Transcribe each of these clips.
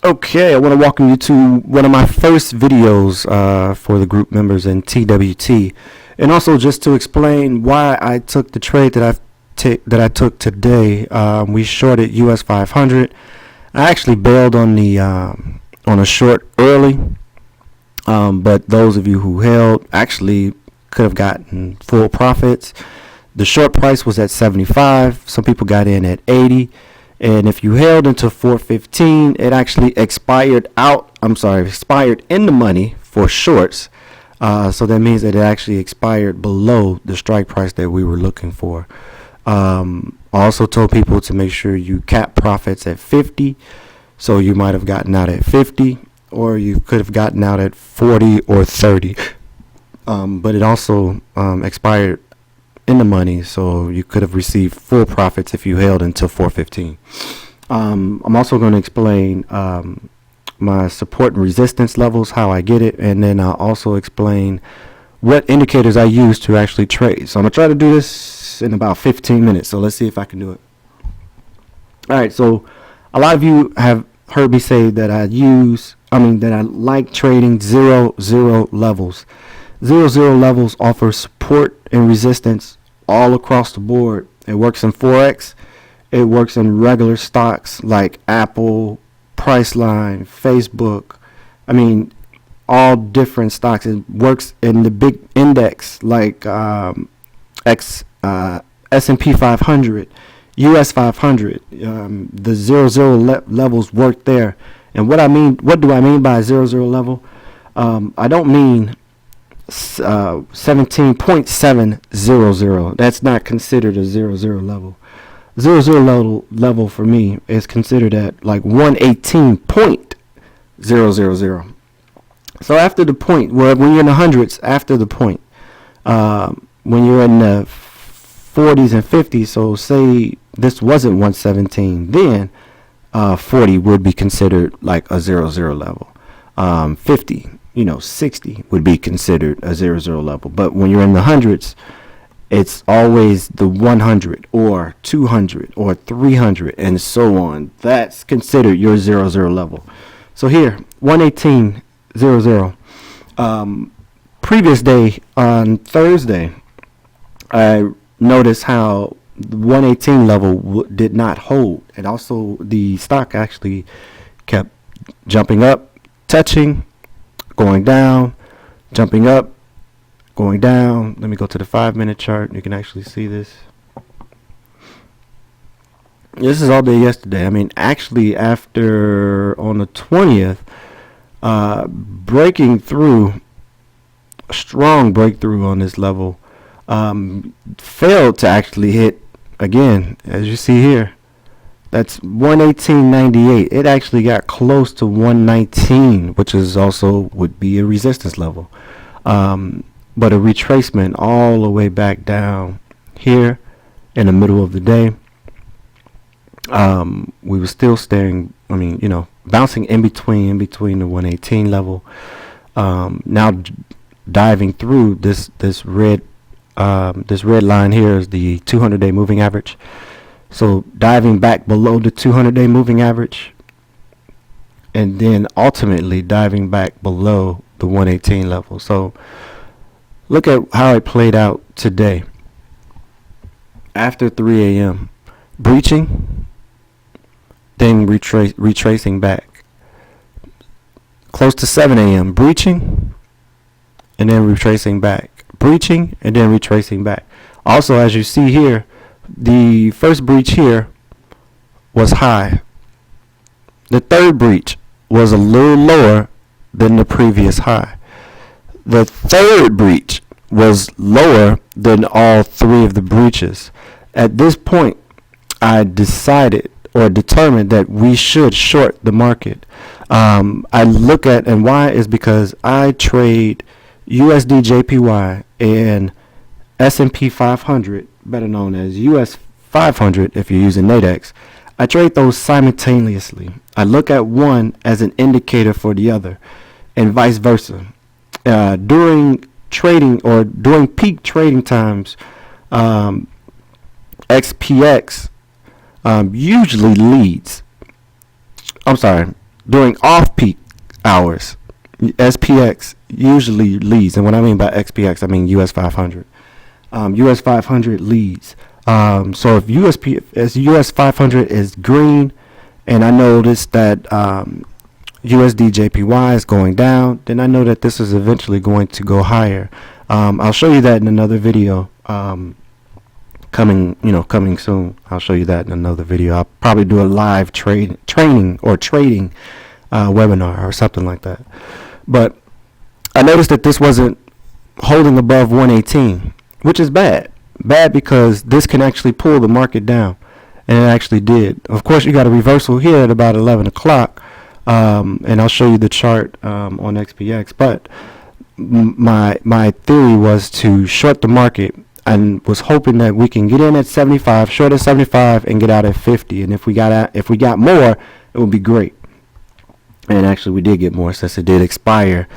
Okay, I want to welcome you to one of my first videos for the group members in TWT, and also just to explain why I took the trade that I took today. We shorted US500. I actually bailed on the on a short early, but those of you who held actually could have gotten full profits. The short price was at 75. Some people got in at 80. And if you held into 415, it actually expired in the money for shorts. So that means that it actually expired below the strike price that we were looking for. I also told people to make sure you cap profits at 50. So you might have gotten out at 50, or you could have gotten out at 40 or 30. But it also expired in the money, so you could have received full profits if you held until 415. I'm also going to explain my support and resistance levels, how I get it, and then I'll also explain what indicators I use to actually trade. So I'm going to try to do this in about 15 minutes, so let's see if I can do it. Alright, so a lot of you have heard me say that I like trading 0-0 levels. 0-0 levels offer support and resistance all across the board. It works in Forex. It works in regular stocks like Apple, Priceline, Facebook. All different stocks. It works in the big index like S&P 500, US500. The 0-0 levels work there. And what do I mean by 0-0 level? I don't mean 17.700. That's not considered a 0-0 level. 0-0 level for me is considered at like 118.000. So after the point, when you're in the hundreds, after the point, when you're in the 40s and 50s, so say this wasn't 117, then 40 would be considered like a 0-0 level. 50, 60 would be considered a 0-0 level. But when you're in the hundreds, it's always the 100 or 200 or 300 and so on. That's considered your 0-0 level. So here, 118.00. Previous day on Thursday, I noticed how the 118 level did not hold, and also the stock actually kept jumping up, touching, going down, jumping up, going down. Let me go to the 5-minute chart. You can actually see this. This is all day yesterday. Actually after on the 20th, breaking through, a strong breakthrough on this level, failed to actually hit again, as you see here. That's 118.98. It actually got close to 119, which is also would be a resistance level. But a retracement all the way back down here in the middle of the day. We were still staring, bouncing in between the 118 level. Now diving through this red line here is the 200-day moving average. So diving back below the 200-day moving average, and then ultimately diving back below the 118 level. So look at how it played out today. After 3 a.m., breaching, then retracing back. Close to 7 a.m., breaching, and then retracing back. Breaching, and then retracing back. Also, as you see here, the first breach here was high. The third breach was a little lower than the previous high. The third breach was lower than all three of the breaches. At this point, I decided or determined that we should short the market. I look at, and why is because I trade USD JPY and S&P 500, better known as US500 if you're using Nadex. I trade those simultaneously. I look at one as an indicator for the other, and vice versa. During trading or during peak trading times, XPX usually leads. during off-peak hours, SPX usually leads. And when I mean by XPX, I mean US500. US500 leads. So if US500 is green, and I notice that USD JPY is going down, then I know that this is eventually going to go higher. I'll show you that in another video. Coming soon. I'll show you that in another video. I'll probably do a live trading webinar or something like that. But I noticed that this wasn't holding above 118, which is bad because this can actually pull the market down, and it actually did. Of course, you got a reversal here at about 11 o'clock, and I'll show you the chart on XPX. But my theory was to short the market, and was hoping that we can get in at 75, short at 75, and get out at 50. And if we got more, it would be great. And actually, we did get more, since it did expire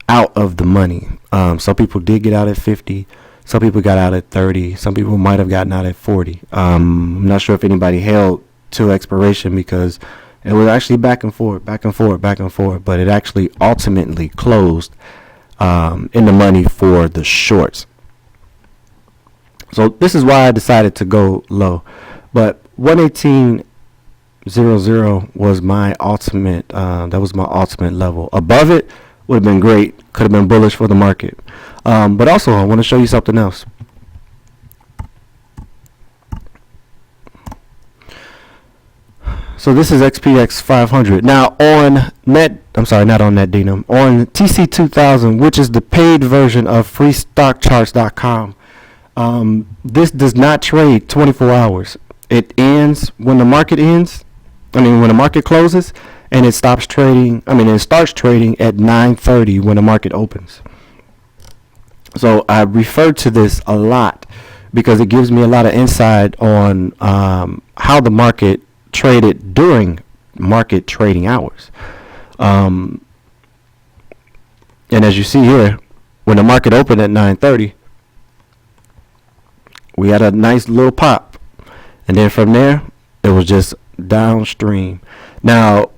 out of the money. Some people did get out at 50. Some people got out at 30. Some people might have gotten out at 40. I'm not sure if anybody held to expiration, because it was actually back and forth, back and forth, back and forth. But it actually ultimately closed in the money for the shorts. So this is why I decided to go low. But 118.00 was my ultimate. That was my ultimate level. Above it would have been great. Could have been bullish for the market. But also, I want to show you something else. So this is XPX 500. Now on not on NetDenum, on TC2000, which is the paid version of freestockcharts.com. This does not trade 24 hours. It ends when the market ends. When the market closes, and it stops trading. It starts trading at 9:30 when the market opens. So I refer to this a lot because it gives me a lot of insight on how the market traded during market trading hours. And as you see here, when the market opened at 9:30, we had a nice little pop, and then from there it was just downstream. Now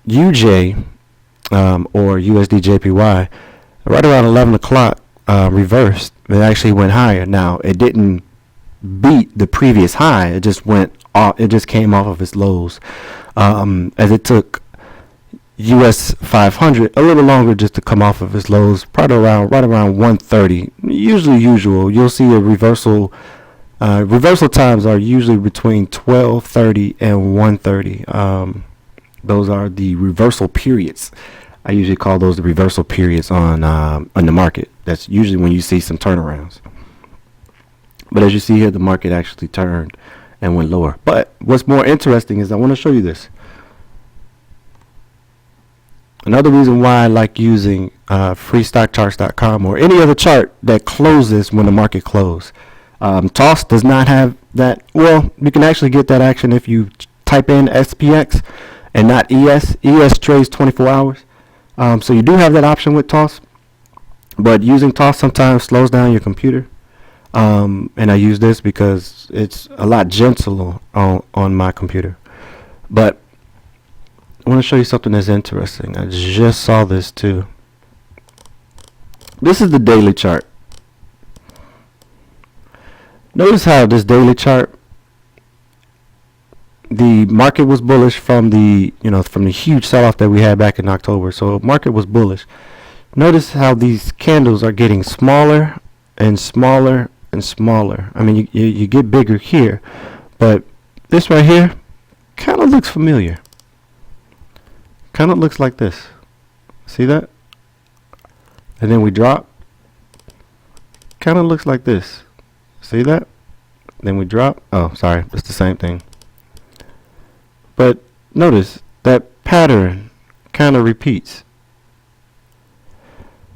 UJ or USD JPY right around 11 o'clock reversed. It actually went higher. Now it didn't beat the previous high. It just went off. It just came off of its lows, as it took US500 a little longer just to come off of its lows, probably right around 130. Usual. You'll see a reversal. Reversal times are usually between 12:30 and 1:30. Those are the reversal periods. I usually call those the reversal periods on the market. That's usually when you see some turnarounds. But as you see here, the market actually turned and went lower. But what's more interesting is I want to show you this. Another reason why I like using freestockcharts.com or any other chart that closes when the market closes. TOS does not have that. Well, you can actually get that action if you type in SPX and not ES. ES trades 24 hours. So you do have that option with TOS. But using TOS sometimes slows down your computer. And I use this because it's a lot gentler on my computer. But I want to show you something that's interesting. I just saw this too. This is the daily chart. Notice how this daily chart, the market was bullish from the huge sell-off that we had back in October. So market was bullish. Notice how these candles are getting smaller and smaller and smaller. You get bigger here, but this right here kind of looks familiar. Kind of looks like this. See that? And then we drop. Kind of looks like this. See that? Then we drop. Oh, sorry. It's the same thing. But notice that pattern kind of repeats.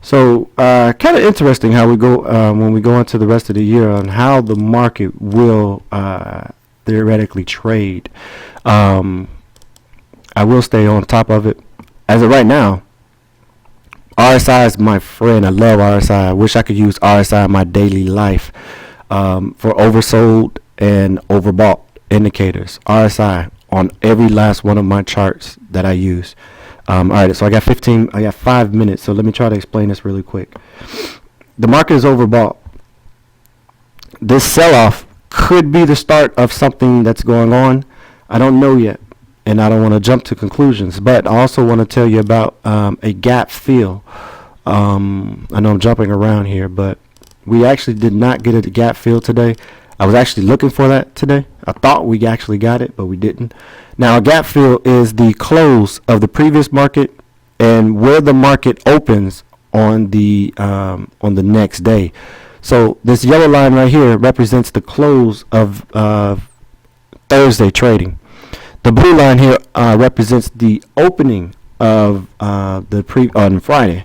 So kind of interesting how we go when we go into the rest of the year on how the market will theoretically trade. I will stay on top of it. As of right now, RSI is my friend. I love RSI. I wish I could use RSI in my daily life for oversold and overbought indicators. RSI on every last one of my charts that I use. All right, so I got 5 minutes, so let me try to explain this really quick. The market is overbought. This sell-off could be the start of something that's going on. I don't know yet, and I don't want to jump to conclusions, but I also want to tell you about a gap fill. I know I'm jumping around here, but we actually did not get a gap fill today. I was actually looking for that today. I thought we actually got it, but we didn't. Now, a gap fill is the close of the previous market and where the market opens on the next day. So this yellow line right here represents the close of Thursday trading. The blue line here represents the opening of on Friday.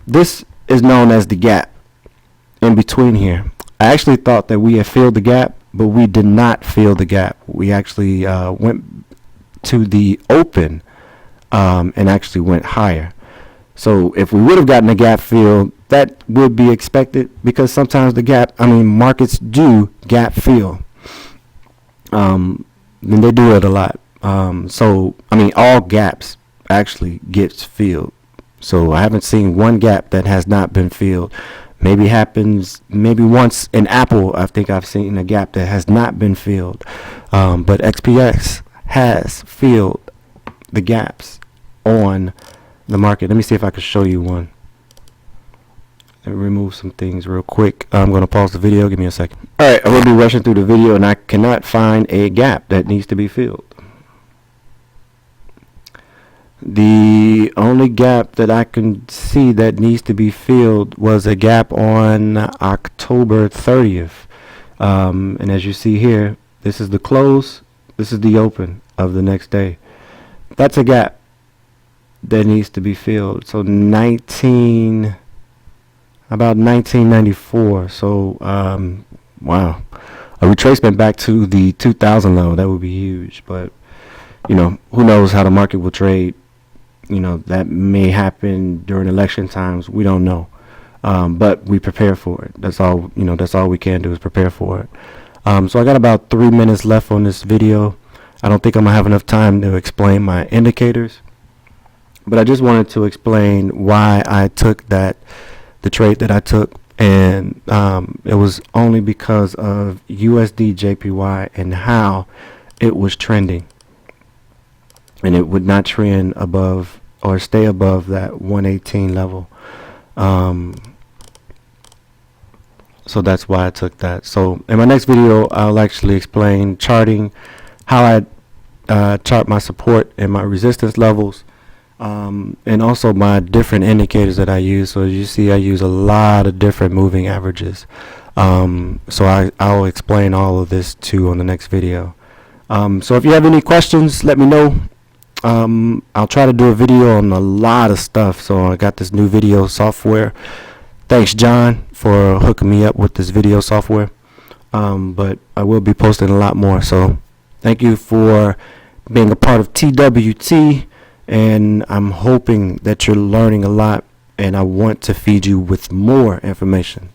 This is known as the gap in between here. I actually thought that we had filled the gap, but we did not fill the gap. We actually went to the open and actually went higher. So if we would have gotten a gap fill, that would be expected, because sometimes markets do gap fill. And they do it a lot. All gaps actually gets filled. So I haven't seen one gap that has not been filled. Maybe once in Apple, I think I've seen a gap that has not been filled. But XPX has filled the gaps on the market. Let me see if I can show you one. Let me remove some things real quick. I'm going to pause the video. Give me a second. All right, I'm going to be rushing through the video, and I cannot find a gap that needs to be filled. The only gap that I can see that needs to be filled was a gap on October 30th. And as you see here, this is the close, this is the open of the next day. That's a gap that needs to be filled. So about 1994. So wow, a retracement back to the 2000 level, that would be huge. But who knows how the market will trade. That may happen during election times. We don't know. But we prepare for it. That's all, that's all we can do is prepare for it. So I got about 3 minutes left on this video. I don't think I'm gonna have enough time to explain my indicators, but I just wanted to explain why I took the trade that I took. And it was only because of USD JPY and how it was trending. And it would not trend above or stay above that 118 level. So that's why I took that. So in my next video, I'll actually explain charting, how I chart my support and my resistance levels, and also my different indicators that I use. So as you see, I use a lot of different moving averages. So I'll explain all of this too on the next video. So if you have any questions, let me know. I'll try to do a video on a lot of stuff. So I got this new video software. Thanks, John, for hooking me up with this video software. But I will be posting a lot more. So thank you for being a part of TWT, and I'm hoping that you're learning a lot, and I want to feed you with more information.